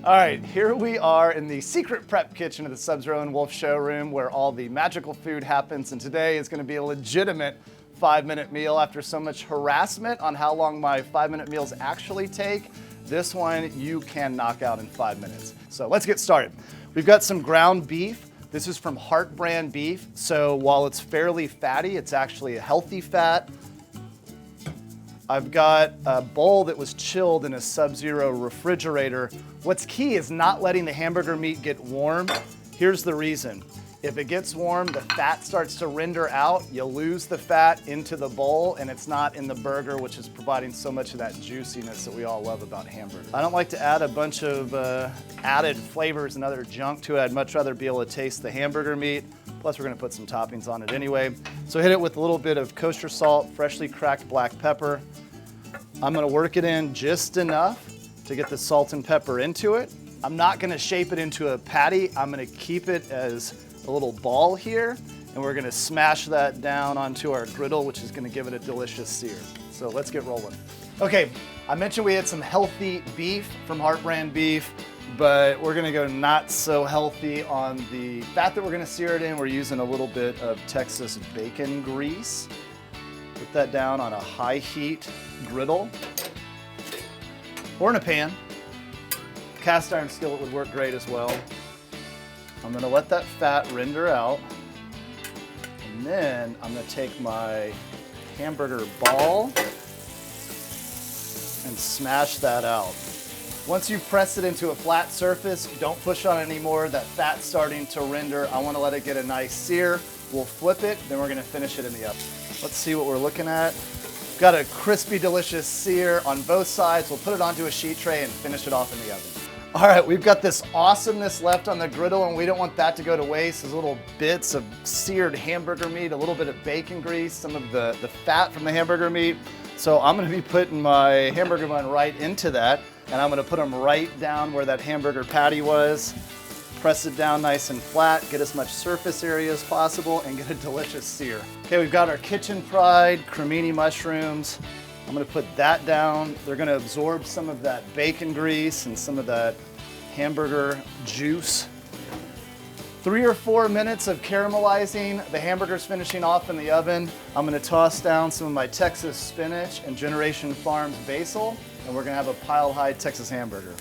All right, here we are in the secret prep kitchen of the Sub-Zero and Wolf showroom where all the magical food happens, and today is going to be a legitimate 5-minute meal. After so much harassment on how long my 5-minute meals actually take, this one you can knock out in 5 minutes. So let's get started. We've got some ground beef. This is from Heart brand beef, so while it's fairly fatty, it's actually a healthy fat. I've got a bowl that was chilled in a Sub-Zero refrigerator. What's key is not letting the hamburger meat get warm. Here's the reason. If it gets warm, the fat starts to render out. You lose the fat into the bowl, and it's not in the burger, which is providing so much of that juiciness that we all love about hamburger. I don't like to add a bunch of added flavors and other junk to it. I'd much rather be able to taste the hamburger meat. Plus, we're gonna put some toppings on it anyway. So hit it with a little bit of kosher salt, freshly cracked black pepper. I'm gonna work it in just enough to get the salt and pepper into it. I'm not gonna shape it into a patty. I'm gonna keep it as a little ball here, and we're gonna smash that down onto our griddle, which is gonna give it a delicious sear. So let's get rolling. Okay, I mentioned we had some healthy beef from Heart brand beef, but we're gonna go not so healthy on the fat that we're gonna sear it in. We're using a little bit of Texas bacon grease. Put that down on a high heat griddle or in a pan. Cast iron skillet would work great as well. I'm gonna let that fat render out, and then I'm gonna take my hamburger ball and smash that out. Once you press it into a flat surface, don't push on it anymore. That fat's starting to render. I wanna let it get a nice sear. We'll flip it, then we're gonna finish it in the oven. Let's see what we're looking at. Got a crispy, delicious sear on both sides. We'll put it onto a sheet tray and finish it off in the oven. All right, we've got this awesomeness left on the griddle, and we don't want that to go to waste. There's little bits of seared hamburger meat, a little bit of bacon grease, some of the fat from the hamburger meat. So I'm gonna be putting my hamburger bun right into that, and I'm gonna put them right down where that hamburger patty was. Press it down nice and flat, get as much surface area as possible, and get a delicious sear. Okay, we've got our kitchen fried cremini mushrooms. I'm gonna put that down. They're gonna absorb some of that bacon grease and some of that hamburger juice. 3 or 4 minutes of caramelizing. The hamburger's finishing off in the oven. I'm gonna toss down some of my Texas spinach and Generation Farms basil, and we're gonna have a pile-high Texas hamburger.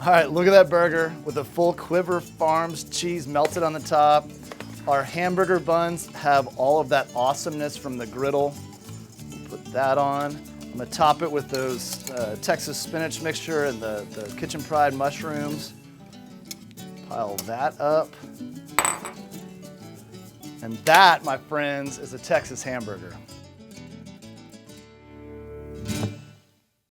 All right, look at that burger with a full Quiver Farms cheese melted on the top. Our hamburger buns have all of that awesomeness from the griddle. Put that on. I'm gonna top it with those Texas spinach mixture and the kitchen fried mushrooms. Pile that up. And that, my friends, is a Texas hamburger.